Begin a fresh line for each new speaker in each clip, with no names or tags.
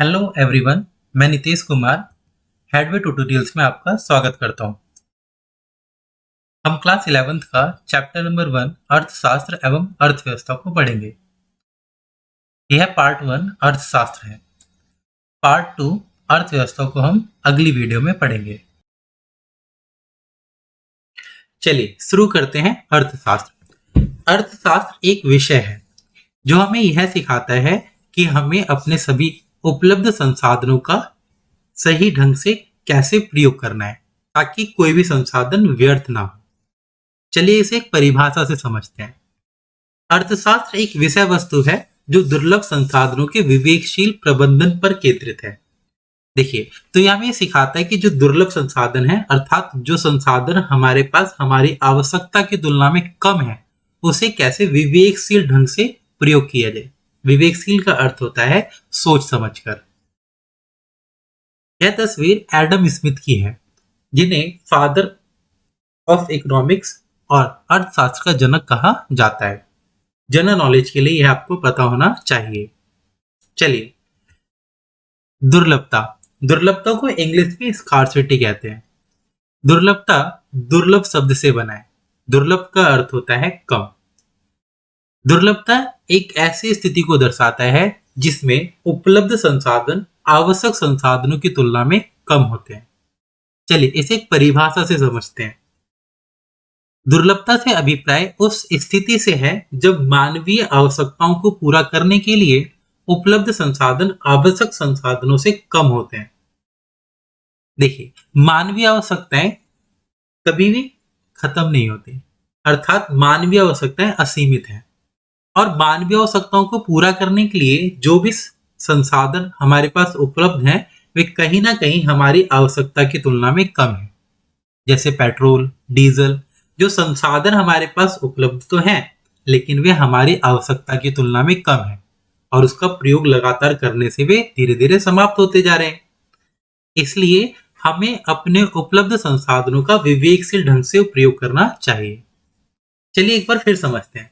Hello everyone, मैं Nitesh Kumar headway tutorials में आपका स्वागत करता हूं। हम क्लास 11th का चैप्टर नंबर 1 अर्थशास्त्र एवं अर्थव्यवस्था को पढ़ेंगे। यह पार्ट 1 अर्थशास्त्र है। पार्ट 2 अर्थव्यवस्था को हम अगली वीडियो में पढ़ेंगे। चलिए शुरू करते हैं। अर्थशास्त्र एक विषय है जो हमें यह सिखाता है कि हमें अपने सभी उपलब्ध संसाधनों का सही ढंग से कैसे प्रयोग करना है ताकि कोई भी संसाधन व्यर्थ ना हो। चलिए इसे एक परिभाषा से समझते हैं। अर्थशास्त्र एक विषय वस्तु है जो दुर्लभ संसाधनों के विवेकशील प्रबंधन पर केंद्रित है। देखिए, तो यह हमें सिखाता है कि जो दुर्लभ संसाधन है, अर्थात जो संसाधन हमारे पास हमारी आवश्यकता की तुलना में कम है, उसे कैसे विवेकशील ढंग से प्रयोग किया जाए। विवेकशील का अर्थ होता है सोच समझकर। यह तस्वीर एडम स्मिथ की है, जिन्हें फादर ऑफ इकोनॉमिक्स और अर्थशास्त्र का जनक कहा जाता है। जनरल नॉलेज के लिए यह आपको पता होना चाहिए। चलिए, दुर्लभता को इंग्लिश में स्कार्सिटी कहते हैं। दुर्लभता दुर्लभ शब्द से बना है। दुर्लभ का अर्थ होता है कम। दुर्लभता एक ऐसी स्थिति को दर्शाता है जिसमें उपलब्ध संसाधन आवश्यक संसाधनों की तुलना में कम होते हैं। चलिए इसे एक परिभाषा से समझते हैं। दुर्लभता से अभिप्राय उस स्थिति से है जब मानवीय आवश्यकताओं को पूरा करने के लिए उपलब्ध संसाधन आवश्यक संसाधनों से कम होते हैं। देखिए, मानवीय आवश्यकताएं कभी भी खत्म नहीं होती, अर्थात मानवीय आवश्यकताएं असीमित हैं और मानवीय आवश्यकताओं को पूरा करने के लिए जो भी संसाधन हमारे पास उपलब्ध हैं वे कहीं ना कहीं हमारी आवश्यकता की तुलना में कम है। जैसे पेट्रोल, डीजल, जो संसाधन हमारे पास उपलब्ध तो हैं लेकिन वे हमारी आवश्यकता की तुलना में कम है और उसका प्रयोग लगातार करने से वे धीरे धीरे समाप्त होते जा रहे हैं। इसलिए हमें अपने उपलब्ध संसाधनों का विवेकशील ढंग से प्रयोग करना चाहिए। चलिए एक बार फिर समझते हैं।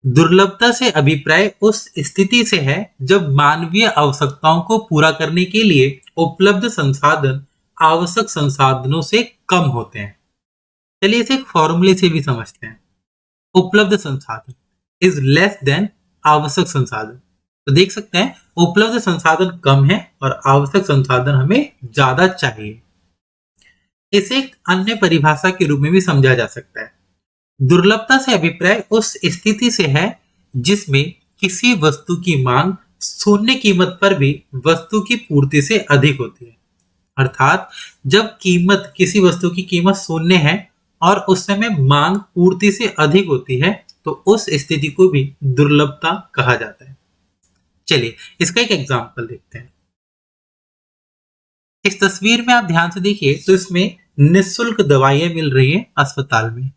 दुर्लभता से अभिप्राय उस स्थिति से है जब मानवीय आवश्यकताओं को पूरा करने के लिए उपलब्ध संसाधन आवश्यक संसाधनों से कम होते हैं। चलिए इसे एक फॉर्मूले से भी समझते हैं। उपलब्ध संसाधन इज लेस देन आवश्यक संसाधन। तो देख सकते हैं उपलब्ध संसाधन कम है और आवश्यक संसाधन हमें ज्यादा चाहिए। इसे एक अन्य परिभाषा के रूप में भी समझा जा सकता है। दुर्लभता से अभिप्राय उस स्थिति से है जिसमें किसी वस्तु की मांग शून्य कीमत पर भी वस्तु की पूर्ति से अधिक होती है। अर्थात जब किसी वस्तु की कीमत शून्य है और उस समय मांग पूर्ति से अधिक होती है तो उस स्थिति को भी दुर्लभता कहा जाता है। चलिए इसका एक एग्जांपल देखते हैं। इस तस्वीर में आप ध्यान से देखिए तो इसमें निःशुल्क दवाइयां मिल रही है अस्पताल में।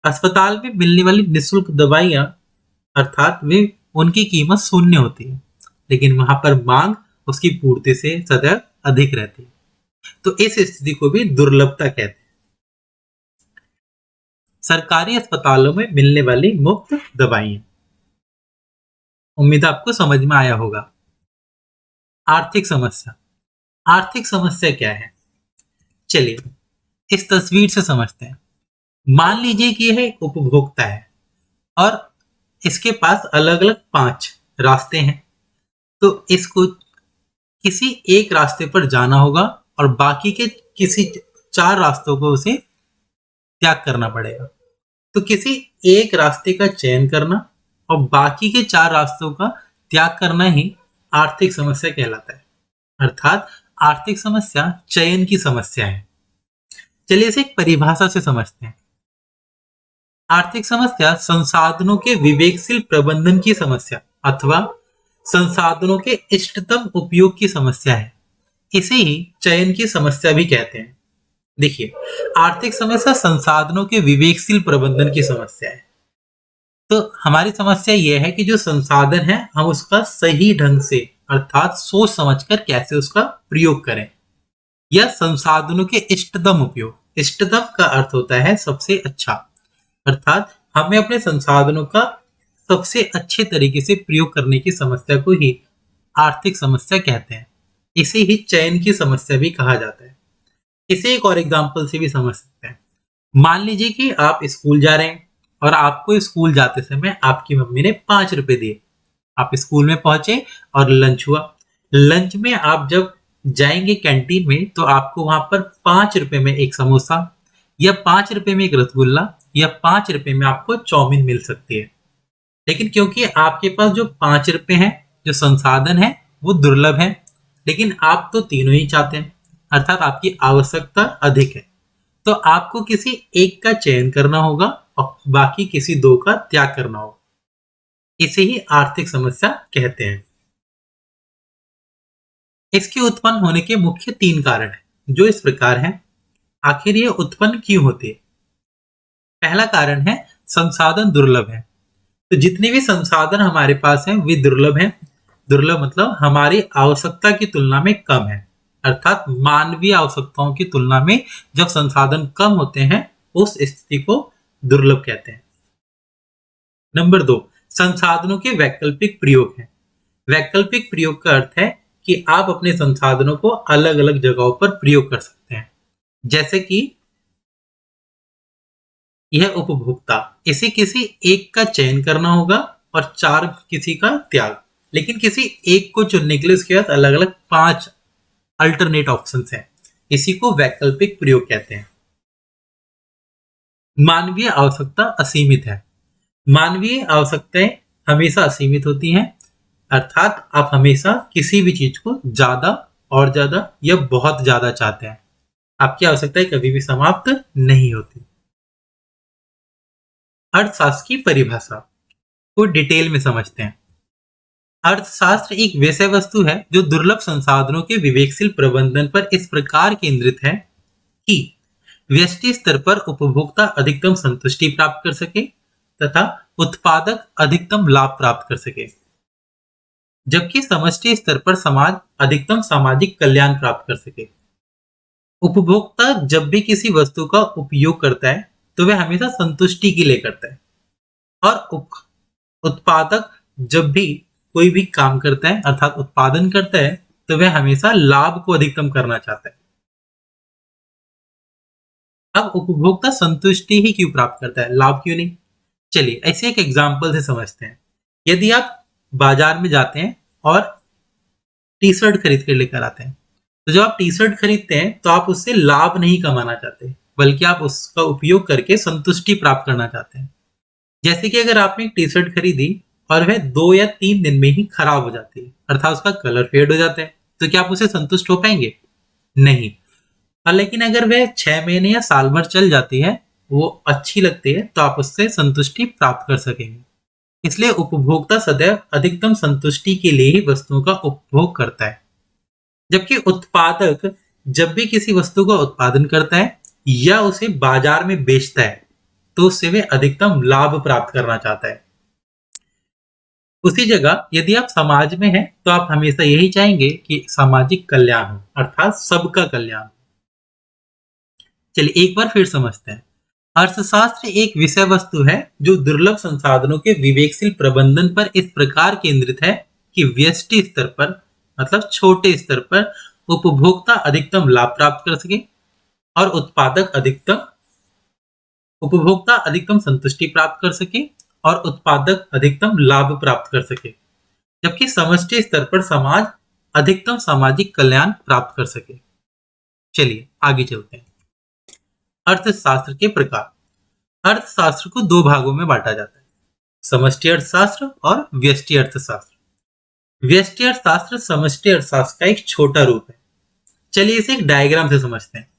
अस्पताल में मिलने वाली निःशुल्क दवाइयां अर्थात वे उनकी कीमत शून्य होती है लेकिन वहां पर मांग उसकी पूर्ति से सदैव अधिक रहती है, तो इस स्थिति को भी दुर्लभता कहते हैं। सरकारी अस्पतालों में मिलने वाली मुफ्त दवाइयां, उम्मीद आपको समझ में आया होगा। आर्थिक समस्या क्या है? चलिए इस तस्वीर से समझते हैं। मान लीजिए कि यह एक उपभोक्ता है और इसके पास अलग अलग 5 रास्ते हैं, तो इसको किसी एक रास्ते पर जाना होगा और बाकी के किसी 4 रास्तों को उसे त्याग करना पड़ेगा। तो किसी एक रास्ते का चयन करना और बाकी के 4 रास्तों का त्याग करना ही आर्थिक समस्या कहलाता है। अर्थात आर्थिक समस्या चयन की समस्या है। चलिए इसे एक परिभाषा से समझते हैं। आर्थिक समस्या संसाधनों के विवेकशील प्रबंधन की समस्या अथवा संसाधनों के इष्टतम उपयोग की समस्या है। इसे ही चयन की समस्या भी कहते हैं। देखिए, आर्थिक समस्या संसाधनों के विवेकशील प्रबंधन की समस्या है। तो हमारी समस्या यह है कि जो संसाधन है हम उसका सही ढंग से अर्थात सोच समझकर कैसे उसका प्रयोग करें, या संसाधनों के इष्टतम उपयोग। इष्टतम का अर्थ होता है सबसे अच्छा, अर्थात हमें अपने संसाधनों का सबसे अच्छे तरीके से प्रयोग करने की समस्या को ही आर्थिक समस्या कहते हैं। इसे ही चयन की समस्या भी कहा जाता है। इसे एक और एग्जाम्पल से भी समझ सकते हैं। मान लीजिए कि आप स्कूल जा रहे हैं और आपको स्कूल जाते समय आपकी मम्मी ने 5 रुपए दिए। आप स्कूल में पहुंचे और लंच हुआ। लंच में आप जब जाएंगे कैंटीन में तो आपको वहां पर 5 रुपए में एक समोसा या 5 रुपए में एक रसगुल्ला या 5 रुपए में आपको चाउमीन मिल सकती है। लेकिन क्योंकि आपके पास जो 5 रुपए हैं, जो संसाधन है वो दुर्लभ है, लेकिन आप तो तीनों ही चाहते हैं, अर्थात आपकी आवश्यकता अधिक है, तो आपको किसी एक का चयन करना होगा और बाकी किसी दो का त्याग करना होगा। इसे ही आर्थिक समस्या कहते हैं। इसके उत्पन्न होने के मुख्य 3 कारण हैं, जो इस प्रकार हैं। आखिर ये उत्पन्न क्यों होती है? पहला कारण है संसाधन दुर्लभ है। तो जितने भी संसाधन हमारे पास हैं वे दुर्लभ हैं। दुर्लभ मतलब हमारी आवश्यकता की तुलना में कम है, अर्थात मानवीय आवश्यकताओं की तुलना में जब संसाधन कम होते हैं उस स्थिति को दुर्लभ कहते हैं। नंबर 2, संसाधनों के वैकल्पिक प्रयोग है। वैकल्पिक प्रयोग का अर्थ है कि आप अपने संसाधनों को अलग अलग जगहों पर प्रयोग कर सकते हैं। जैसे कि यह उपभोक्ता, इसे किसी एक का चयन करना होगा और 4 किसी का त्याग, लेकिन किसी एक को चुनने के लिए उसके पास अलग अलग 5 अल्टरनेट ऑप्शंस हैं। इसी को वैकल्पिक प्रयोग कहते हैं। मानवीय आवश्यकता असीमित है। मानवीय आवश्यकताएं हमेशा असीमित होती हैं, अर्थात आप हमेशा किसी भी चीज को ज्यादा और ज्यादा या बहुत ज्यादा चाहते हैं। आपकी आवश्यकताएं कभी भी समाप्त नहीं होती। अर्थशास्त्र की परिभाषा को डिटेल में समझते हैं। अर्थशास्त्र एक विषय वस्तु है जो दुर्लभ संसाधनों के विवेकशील प्रबंधन पर इस प्रकार केंद्रित है कि व्यष्टि स्तर पर उपभोक्ता अधिकतम संतुष्टि प्राप्त कर सके तथा उत्पादक अधिकतम लाभ प्राप्त कर सके, जबकि समष्टि स्तर पर समाज अधिकतम सामाजिक कल्याण प्राप्त कर सके। उपभोक्ता जब भी किसी वस्तु का उपयोग करता है तो वह हमेशा संतुष्टि के लिए करता है, और उत्पादक जब भी कोई भी काम करता है अर्थात उत्पादन करता है तो वह हमेशा लाभ को अधिकतम करना चाहता है। अब उपभोक्ता संतुष्टि ही क्यों प्राप्त करता है, लाभ क्यों नहीं? चलिए ऐसे एक एग्जाम्पल से समझते हैं। यदि आप बाजार में जाते हैं और टी शर्ट खरीद कर लेकर आते हैं, तो जब आप टी शर्ट खरीदते हैं तो आप उससे लाभ नहीं कमाना चाहते, बल्कि आप उसका उपयोग करके संतुष्टि प्राप्त करना चाहते हैं। जैसे कि अगर आपने एक टी शर्ट खरीदी और वह 2 या 3 दिन में ही खराब हो जाती है, अर्थात उसका कलर फेड हो जाता है, तो क्या आप उसे संतुष्ट हो पाएंगे? नहीं। और लेकिन अगर वह 6 महीने या साल भर चल जाती है, वो अच्छी लगती है, तो आप उससे संतुष्टि प्राप्त कर सकेंगे। इसलिए उपभोक्ता सदैव अधिकतम संतुष्टि के लिए ही वस्तुओं का उपभोग करता है, जबकि उत्पादक जब भी किसी वस्तु का उत्पादन करता है या उसे बाजार में बेचता है तो उससे वह अधिकतम लाभ प्राप्त करना चाहता है। उसी जगह यदि आप समाज में हैं तो आप हमेशा यही चाहेंगे कि सामाजिक कल्याण हो, अर्थात सबका कल्याण। चलिए एक बार फिर समझते हैं। अर्थशास्त्र एक विषय वस्तु है जो दुर्लभ संसाधनों के विवेकशील प्रबंधन पर इस प्रकार केंद्रित है कि व्यष्टि स्तर पर मतलब छोटे स्तर पर उपभोक्ता अधिकतम लाभ प्राप्त कर सके और उपभोक्ता अधिकतम संतुष्टि प्राप्त कर सके और उत्पादक अधिकतम लाभ प्राप्त कर सके, जबकि समष्टि स्तर पर समाज अधिकतम सामाजिक कल्याण प्राप्त कर सके। चलिए आगे चलते हैं। अर्थशास्त्र के प्रकार। अर्थशास्त्र को 2 भागों में बांटा जाता है, समष्टि अर्थशास्त्र और व्यष्टि अर्थशास्त्र। व्यष्टि अर्थशास्त्र समष्टि अर्थशास्त्र का एक छोटा रूप है। चलिए इसे एक डायग्राम से समझते हैं।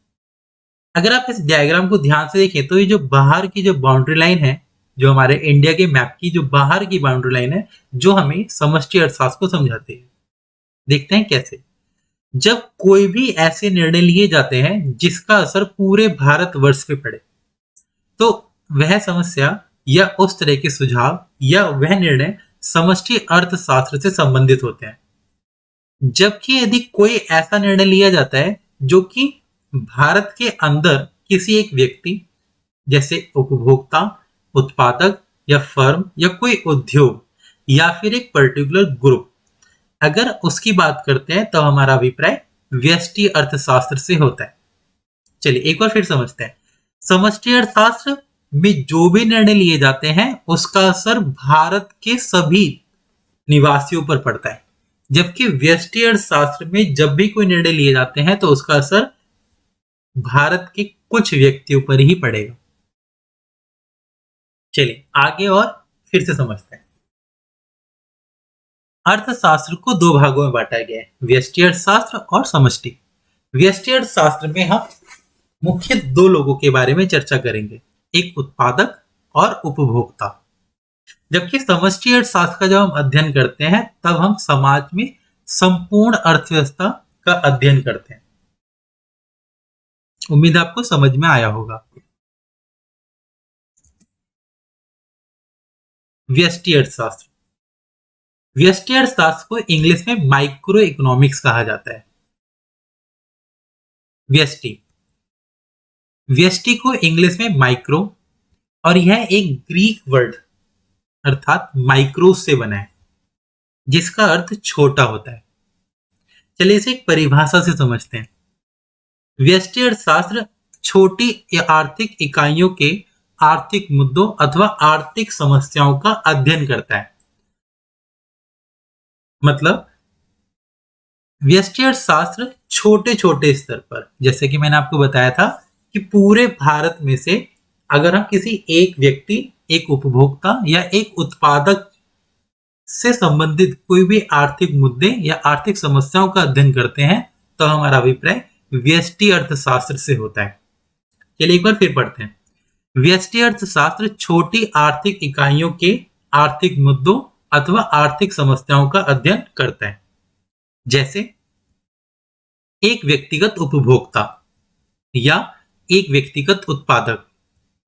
अगर आप इस डायग्राम को ध्यान से देखें तो ये जो बाहर की जो बाउंड्री लाइन है, जो हमारे इंडिया के मैप की जो बाहर की बाउंड्री लाइन है, जो हमें समष्टि अर्थशास्त्र को समझाती है। देखते हैं कैसे। जब कोई भी ऐसे निर्णय लिए जाते हैं जिसका असर पूरे भारतवर्ष पे पड़े, तो वह समस्या या उस तरह के सुझाव या वह निर्णय समष्टि अर्थशास्त्र से संबंधित होते हैं। जबकि यदि कोई ऐसा निर्णय लिया जाता है जो कि भारत के अंदर किसी एक व्यक्ति जैसे उपभोक्ता, उत्पादक या फर्म या कोई उद्योग या फिर एक पर्टिकुलर ग्रुप अगर उसकी बात करते हैं तो हमारा अभिप्राय व्यष्टि अर्थशास्त्र से होता है। चलिए एक बार फिर समझते हैं। समष्टि अर्थशास्त्र में जो भी निर्णय लिए जाते हैं उसका असर भारत के सभी निवासियों पर पड़ता है, जबकि व्यष्टि अर्थशास्त्र में जब भी कोई निर्णय लिए जाते हैं तो उसका असर भारत के कुछ व्यक्तियों पर ही पड़ेगा। चलिए आगे और फिर से समझते हैं। अर्थशास्त्र को दो भागों में बांटा गया है, व्यष्टि अर्थशास्त्र और समष्टि। व्यष्टि अर्थशास्त्र में हम मुख्य दो लोगों के बारे में चर्चा करेंगे, एक उत्पादक और उपभोक्ता। जबकि समष्टि अर्थशास्त्र का जब हम अध्ययन करते हैं तब हम समाज में संपूर्ण अर्थव्यवस्था का अध्ययन करते हैं। उम्मीद आपको समझ में आया होगा। व्यष्टि अर्थशास्त्र, व्यष्टि अर्थशास्त्र को इंग्लिश में माइक्रो इकोनॉमिक्स कहा जाता है। व्यष्टि, व्यष्टि को इंग्लिश में माइक्रो, और यह एक ग्रीक वर्ड अर्थात माइक्रोस से बना है जिसका अर्थ छोटा होता है। चलिए इसे एक परिभाषा से समझते हैं। व्यष्टि अर्थशास्त्र छोटी आर्थिक इकाइयों के आर्थिक मुद्दों अथवा आर्थिक समस्याओं का अध्ययन करता है। मतलब व्यष्टि अर्थशास्त्र छोटे छोटे स्तर पर, जैसे कि मैंने आपको बताया था कि पूरे भारत में से अगर हम किसी एक व्यक्ति, एक उपभोक्ता या एक उत्पादक से संबंधित कोई भी आर्थिक मुद्दे या आर्थिक समस्याओं का अध्ययन करते हैं तो हमारा अभिप्राय व्यष्टि अर्थशास्त्र से होता है। चलिए एक बार फिर पढ़ते हैं। व्यष्टि अर्थशास्त्र छोटी आर्थिक इकाइयों के आर्थिक मुद्दों अथवा आर्थिक समस्याओं का अध्ययन करता है, जैसे एक व्यक्तिगत उपभोक्ता या एक व्यक्तिगत उत्पादक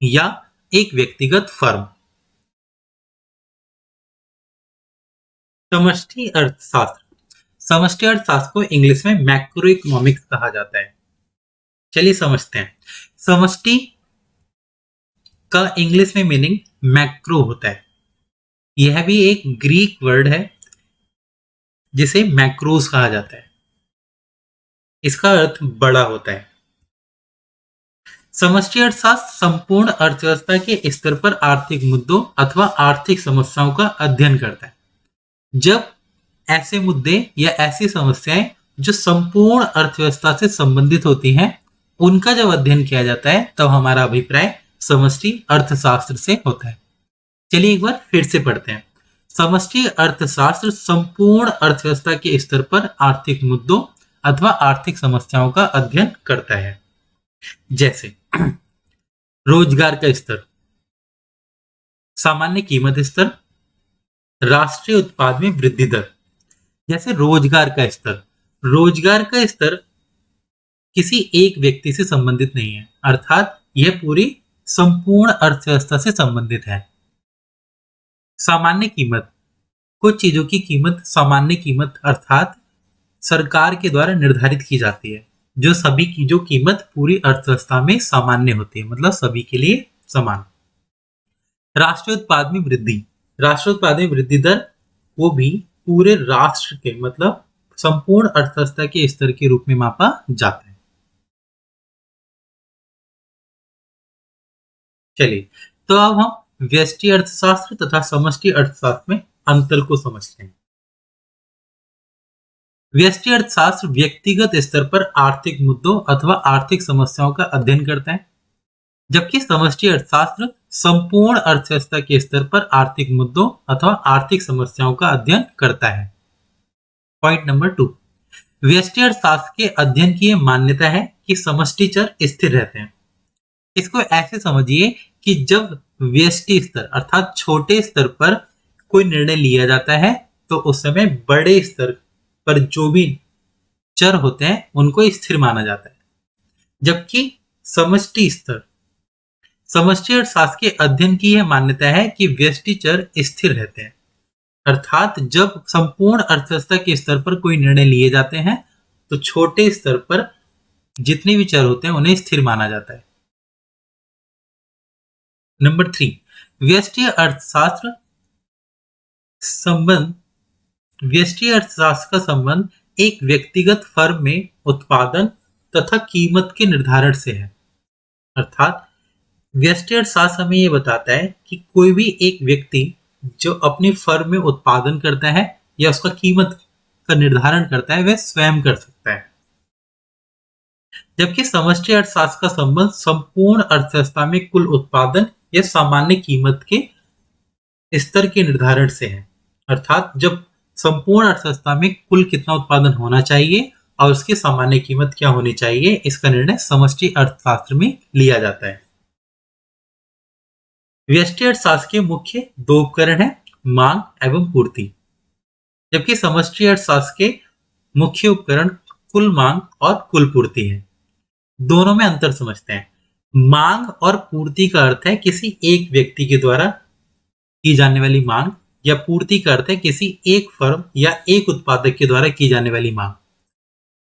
या एक व्यक्तिगत फर्म। समष्टि अर्थशास्त्र, समष्टि अर्थशास्त्र को इंग्लिश में मैक्रो इकोनॉमिक्स कहा जाता है। चलिए समझते हैं। समष्टि का इंग्लिश में मीनिंग मैक्रो होता है। यह भी एक ग्रीक वर्ड है जिसे मैक्रोस कहा जाता है। इसका अर्थ बड़ा होता है। समष्टि अर्थशास्त्र संपूर्ण अर्थव्यवस्था के स्तर पर आर्थिक मुद्दों अथवा आर्थिक समस्याओं का अध्ययन करता है। जब ऐसे मुद्दे या ऐसी समस्याएं जो संपूर्ण अर्थव्यवस्था से संबंधित होती हैं उनका जब अध्ययन किया जाता है तब हमारा अभिप्राय समष्टि अर्थशास्त्र से होता है। चलिए एक बार फिर से पढ़ते हैं। समष्टि अर्थशास्त्र संपूर्ण अर्थव्यवस्था के स्तर पर आर्थिक मुद्दों अथवा आर्थिक समस्याओं का अध्ययन करता है, जैसे रोजगार का स्तर, सामान्य कीमत स्तर, राष्ट्रीय उत्पाद में वृद्धि दर। जैसे रोजगार का स्तर, रोजगार का स्तर किसी एक व्यक्ति से संबंधित नहीं है, अर्थात यह पूरी संपूर्ण अर्थव्यवस्था से संबंधित है। सामान्य कीमत, कुछ चीजों की कीमत सामान्य कीमत अर्थात सरकार के द्वारा निर्धारित की जाती है, जो सभी की जो कीमत पूरी अर्थव्यवस्था में सामान्य होती है, मतलब सभी के लिए समान। राष्ट्रीय उत्पाद में वृद्धि, राष्ट्रीय उत्पाद में वृद्धि दर वो भी पूरे राष्ट्र के मतलब संपूर्ण अर्थव्यवस्था के स्तर के रूप में मापा जाता है। चलिए तो अब हम व्यष्टि अर्थशास्त्र तथा समष्टि अर्थशास्त्र में अंतर को समझते हैं। व्यष्टि अर्थशास्त्र व्यक्तिगत स्तर पर आर्थिक मुद्दों अथवा आर्थिक समस्याओं का अध्ययन करता है, जबकि समष्टि अर्थशास्त्र संपूर्ण अर्थव्यवस्था के स्तर पर आर्थिक मुद्दों अथवा आर्थिक समस्याओं का अध्ययन करता है। पॉइंट नंबर 2, व्यष्टि अर्थशास्त्र के अध्ययन की यह मान्यता है कि समष्टि चर स्थिर रहते हैं। इसको ऐसे समझिए कि जब व्यष्टि स्तर अर्थात छोटे स्तर पर कोई निर्णय लिया जाता है तो उस समय बड़े स्तर पर जो भी चर होते हैं उनको स्थिर माना जाता है, जबकि समष्टि स्तर, समष्टि अर्थशास्त्र के अध्ययन की यह मान्यता है कि व्यष्टि चर स्थिर रहते हैं, अर्थात जब संपूर्ण अर्थव्यवस्था के स्तर पर कोई निर्णय लिए जाते हैं तो छोटे स्तर पर जितने भी चर होते हैं उन्हें स्थिर माना जाता है। नंबर 3, व्यष्टि अर्थशास्त्र संबंध व्यष्टि अर्थशास्त्र का संबंध एक व्यक्तिगत फर्म में उत्पादन तथा कीमत के निर्धारण से है। अर्थात व्यष्टि अर्थशास्त्र हमें ये बताता है कि कोई भी एक व्यक्ति जो अपनी फर्म में उत्पादन करता है या उसका कीमत का निर्धारण करता है वह स्वयं कर सकता है, जबकि समष्टि अर्थशास्त्र का संबंध संपूर्ण अर्थव्यवस्था में कुल उत्पादन या सामान्य कीमत के स्तर के निर्धारण से है। अर्थात जब संपूर्ण अर्थव्यवस्था में कुल कितना उत्पादन होना चाहिए और उसकी सामान्य कीमत क्या होनी चाहिए, इसका निर्णय समष्टि अर्थशास्त्र में लिया जाता है। व्यष्टि अर्थशास्त्र के मुख्य दो उपकरण हैं, मांग एवं पूर्ति, जबकि समष्टि अर्थशास्त्र के मुख्य उपकरण कुल मांग और कुल पूर्ति है। दोनों में अंतर समझते हैं। मांग और पूर्ति का अर्थ है किसी एक व्यक्ति के द्वारा की जाने वाली मांग, या पूर्ति का अर्थ है किसी एक फर्म या एक उत्पादक के द्वारा की जाने वाली मांग।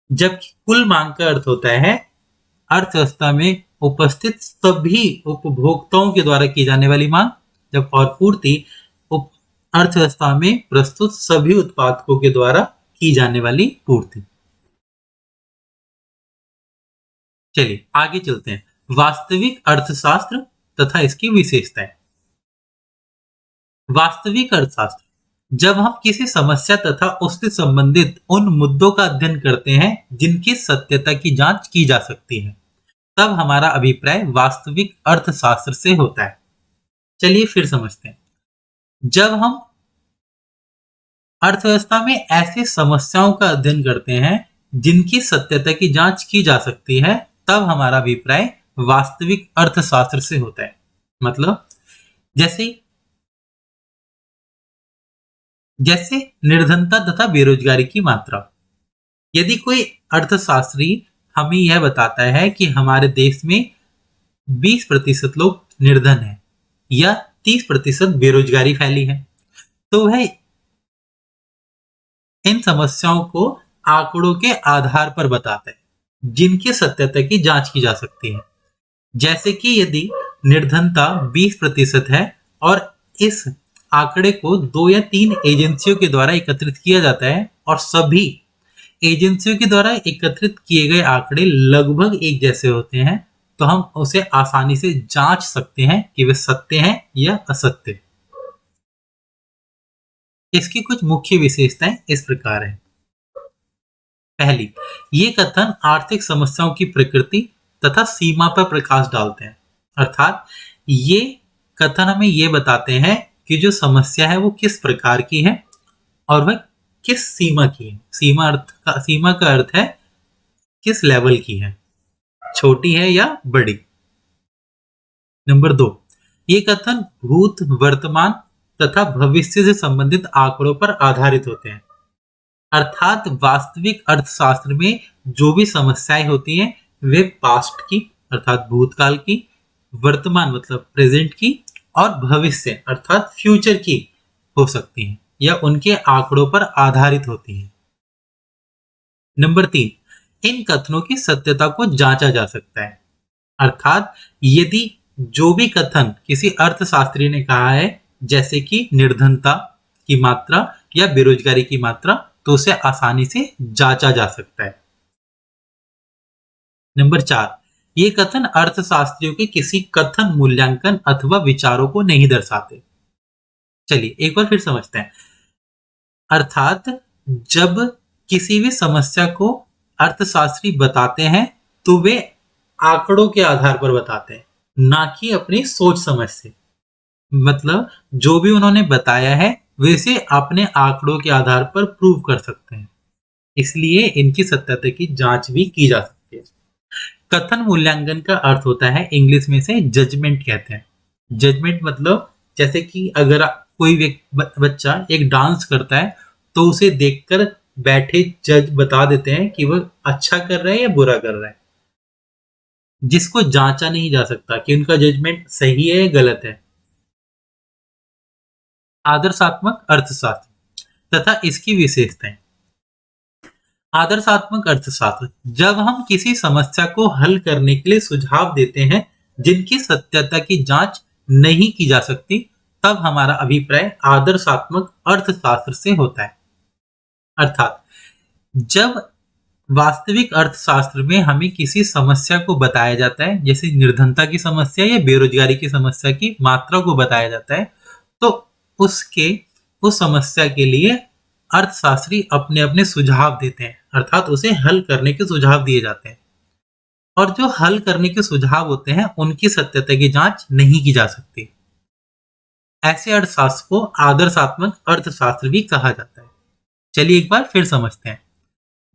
जबकि कुल मांग का अर्थ होता है अर्थव्यवस्था में उपस्थित सभी उपभोक्ताओं के द्वारा की जाने वाली मांग, जब और पूर्ति अर्थव्यवस्था में प्रस्तुत सभी उत्पादकों के द्वारा की जाने वाली पूर्ति। चलिए आगे चलते हैं। वास्तविक अर्थशास्त्र तथा इसकी विशेषताएं। वास्तविक अर्थशास्त्र, जब हम किसी समस्या तथा उससे संबंधित उन मुद्दों का अध्ययन करते हैं जिनकी सत्यता की जांच की जा सकती है, तब हमारा अभिप्राय वास्तविक अर्थशास्त्र से होता है। चलिए फिर समझते हैं। जब हम अर्थव्यवस्था में ऐसी समस्याओं का अध्ययन करते हैं जिनकी सत्यता की जांच की जा सकती है, तब हमारा अभिप्राय वास्तविक अर्थशास्त्र से होता है। मतलब जैसे निर्धनता तथा बेरोजगारी की मात्रा। यदि कोई अर्थशास्त्री हमें यह बताता है कि हमारे देश में 20% लोग निर्धन हैं या 30% बेरोजगारी फैली है, तो वह इन समस्याओं को आंकड़ों के आधार पर बताता है जिनकी सत्यता की जांच की जा सकती है। जैसे कि यदि निर्धनता 20% है और इस आंकड़े को 2 या 3 एजेंसियों के द्वारा एकत्रित किया जाता है और सभी एजेंसियों के द्वारा एकत्रित किए गए आंकड़े लगभग एक जैसे होते हैं, तो हम उसे आसानी से जांच सकते हैं कि वे सत्य हैं या असत्य। इसकी कुछ मुख्य विशेषताएं इस प्रकार हैं। पहली, ये कथन आर्थिक समस्याओं की प्रकृति तथा सीमा पर प्रकाश डालते हैं। अर्थात ये कथन हमें ये बताते हैं कि जो समस्या है वो किस प्रकार की है और वह किस सीमा की है। सीमा का अर्थ है किस लेवल की है, छोटी है या बड़ी। नंबर 2, ये कथन भूत, वर्तमान तथा भविष्य से संबंधित आंकड़ों पर आधारित होते हैं। अर्थात वास्तविक अर्थशास्त्र में जो भी समस्याएं होती हैं वे पास्ट की अर्थात भूतकाल की, वर्तमान मतलब प्रेजेंट की, और भविष्य अर्थात फ्यूचर की हो सकती हैं या उनके आंकड़ों पर आधारित होती हैं। नंबर 3, इन कथनों की सत्यता को जांचा जा सकता है। अर्थात यदि जो भी कथन किसी अर्थशास्त्री ने कहा है, जैसे कि निर्धनता की मात्रा या बेरोजगारी की मात्रा, तो उसे आसानी से जांचा जा सकता है। नंबर 4, ये कथन अर्थशास्त्रियों के किसी कथन, मूल्यांकन अथवा विचारों को नहीं दर्शाते। चलिए एक बार फिर समझते हैं। अर्थात जब किसी भी समस्या को अर्थशास्त्री बताते हैं तो वे आंकड़ों के आधार पर बताते हैं, ना कि अपनी सोच समझ से। मतलब जो भी उन्होंने बताया है वैसे अपने आंकड़ों के आधार पर प्रूव कर सकते हैं, इसलिए इनकी सत्यता की जांच भी की जा सकती है। कथन मूल्यांकन का अर्थ होता है, इंग्लिश में से जजमेंट कहते हैं। जजमेंट मतलब जैसे कि अगर कोई बच्चा एक डांस करता है तो उसे देखकर बैठे जज बता देते हैं कि वह अच्छा कर रहा है या बुरा कर रहा है, जिसको जांचा नहीं जा सकता कि उनका जजमेंट सही है या गलत है। आदर्शात्मक अर्थशास्त्र तथा इसकी विशेषताएं। आदर्शात्मक अर्थशास्त्र, जब हम किसी समस्या को हल करने के लिए सुझाव देते हैं जिनकी सत्यता की जांच नहीं की जा सकती, तब हमारा अभिप्राय आदर्शात्मक अर्थशास्त्र से होता है। अर्थात जब वास्तविक अर्थशास्त्र में हमें किसी समस्या को बताया जाता है, जैसे निर्धनता की समस्या या बेरोजगारी की समस्या की मात्रा को बताया जाता है, तो उसके उस समस्या के लिए अर्थशास्त्री अपने अपने सुझाव देते हैं, अर्थात उसे हल करने के सुझाव दिए जाते हैं। और जो हल करने के सुझाव होते हैं उनकी सत्यता की जांच नहीं की जा सकती। ऐसे अर्थशास्त्र को आदर्शात्मक अर्थशास्त्र भी कहा जाता है। चलिए एक बार फिर समझते हैं।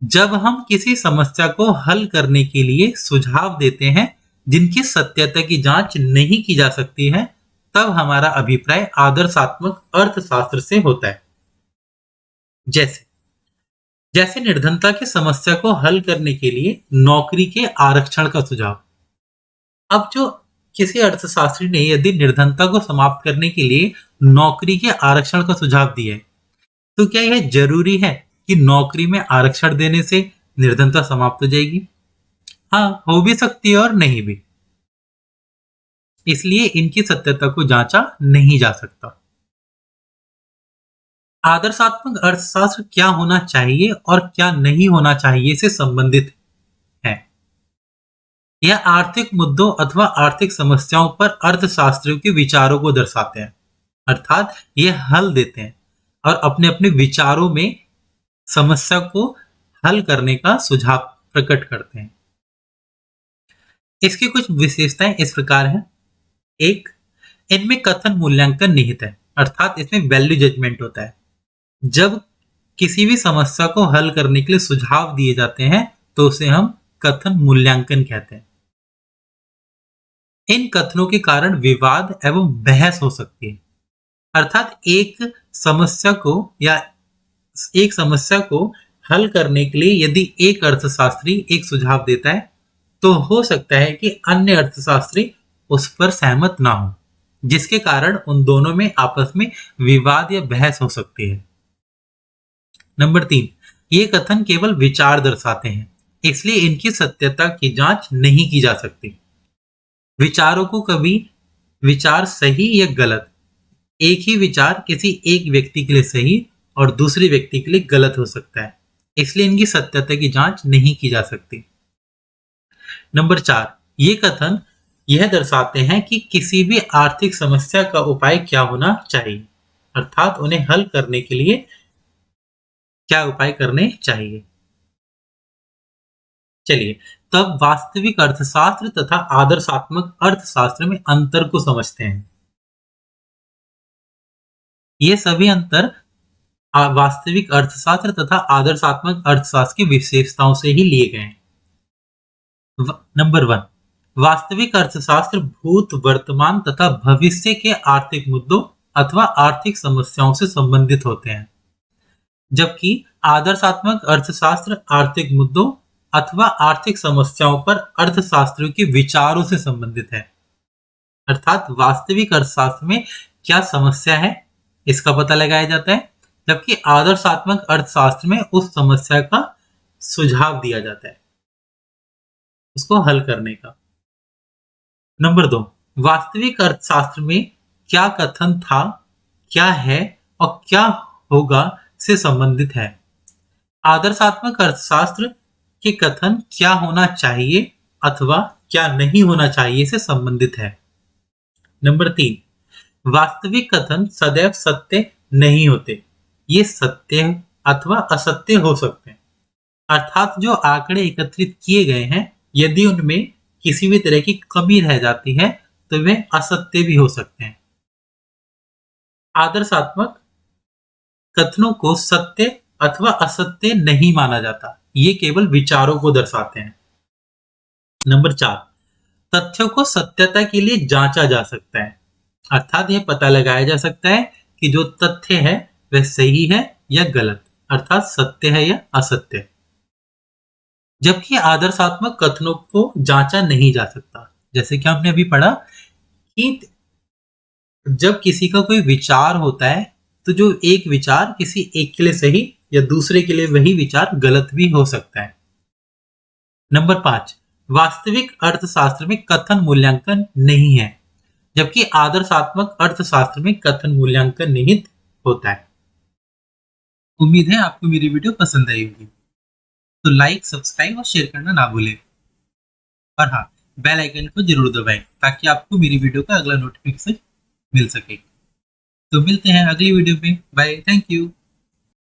जब हम किसी समस्या को हल करने के लिए सुझाव देते हैं जिनकी सत्यता की जांच नहीं की जा सकती है, तब हमारा अभिप्राय आदर्शात्मक अर्थशास्त्र से होता है। जैसे जैसे निर्धनता की समस्या को हल करने के लिए नौकरी के आरक्षण का सुझाव। अब जो किसी अर्थशास्त्री ने यदि निर्धनता को समाप्त करने के लिए नौकरी के आरक्षण का सुझाव दिया है, तो क्या यह जरूरी है कि नौकरी में आरक्षण देने से निर्धनता समाप्त हो जाएगी? हाँ, हो भी सकती है और नहीं भी। इसलिए इनकी सत्यता को जांचा नहीं जा सकता। आदर्शात्मक अर्थशास्त्र क्या होना चाहिए और क्या नहीं होना चाहिए से संबंधित है। यह आर्थिक मुद्दों अथवा आर्थिक समस्याओं पर अर्थशास्त्रियों के विचारों को दर्शाते हैं, अर्थात यह हल देते हैं और अपने अपने विचारों में समस्या को हल करने का सुझाव प्रकट करते हैं। इसकी कुछ विशेषताएं इस प्रकार हैं। एक, इनमें कथन मूल्यांकन निहित है, अर्थात इसमें वैल्यू जजमेंट होता है। जब किसी भी समस्या को हल करने के लिए सुझाव दिए जाते हैं तो उसे हम कथन मूल्यांकन कहते हैं। इन कथनों के कारण विवाद एवं बहस हो सकती है, अर्थात एक समस्या को हल करने के लिए यदि एक अर्थशास्त्री एक सुझाव देता है तो हो सकता है कि अन्य अर्थशास्त्री उस पर सहमत ना हो, जिसके कारण उन दोनों में आपस में विवाद या बहस हो सकती है। नंबर 3, ये कथन केवल विचार दर्शाते हैं, इसलिए इनकी सत्यता की जांच नहीं की जा सकती। विचारों को कभी विचार सही या गलत, एक ही विचार किसी एक व्यक्ति के लिए सही और दूसरे व्यक्ति के लिए गलत हो सकता है, इसलिए इनकी सत्यता की जांच नहीं की जा सकती। नंबर 4, ये कथन यह दर्शाते हैं कि किसी भी आर्थिक समस्या का उपाय क्या होना चाहिए, अर्थात उन्हें हल करने के लिए क्या उपाय करने चाहिए। चलिए तब वास्तविक अर्थशास्त्र तथा आदर्शात्मक अर्थशास्त्र में अंतर को समझते हैं। ये सभी अंतर वास्तविक अर्थशास्त्र तथा आदर्शात्मक अर्थशास्त्र की विशेषताओं से ही लिए गए हैं। नंबर 1, वास्तविक अर्थशास्त्र भूत, वर्तमान तथा भविष्य के आर्थिक मुद्दों अथवा आर्थिक समस्याओं से संबंधित होते हैं, जबकि आदर्शात्मक अर्थशास्त्र आर्थिक मुद्दों अथवा आर्थिक समस्याओं पर अर्थशास्त्रियों के विचारों से संबंधित है। अर्थात वास्तविक अर्थशास्त्र में क्या समस्या है इसका पता लगाया जाता है, जबकि आदर्शात्मक अर्थशास्त्र में उस समस्या का सुझाव दिया जाता है, उसको हल करने का। नंबर 2, वास्तविक अर्थशास्त्र में क्या कथन था, क्या है और क्या होगा से संबंधित है। आदर्शात्मक अर्थशास्त्र के कथन क्या होना चाहिए अथवा क्या नहीं होना चाहिए से संबंधित है। नंबर 3, वास्तविक कथन सदैव सत्य नहीं होते, ये सत्य अथवा असत्य हो सकते हैं, अर्थात जो आंकड़े एकत्रित किए गए हैं यदि उनमें किसी भी तरह की कमी रह जाती है तो वे असत्य भी हो सकते हैं। आदर्शात्मक कथनों को सत्य अथवा असत्य नहीं माना जाता, ये केवल विचारों को दर्शाते हैं। नंबर 4, तथ्यों को सत्यता के लिए जांचा जा सकता है, अर्थात यह पता लगाया जा सकता है कि जो तथ्य है वह सही है या गलत, अर्थात सत्य है या असत्य, जबकि आदर्शात्मक कथनों को जांचा नहीं जा सकता। जैसे कि हमने अभी पढ़ा कि जब किसी का कोई विचार होता है तो जो एक विचार किसी एक के लिए सही या दूसरे के लिए वही विचार गलत भी हो सकता है। नंबर 5, वास्तविक अर्थशास्त्र में कथन मूल्यांकन नहीं है, जबकि आदर्शात्मक अर्थशास्त्र में कथन मूल्यांकन निहित होता है। उम्मीद है आपको मेरी वीडियो पसंद आई होगी। तो लाइक, सब्सक्राइब और शेयर करना ना भूलें। और हाँ, बेल आइकन को जरूर दबाएं ताकि आपको मेरी वीडियो का अगला नोटिफिकेशन मिल सके। तो मिलते हैं अगली वीडियो में। Bye, thank you.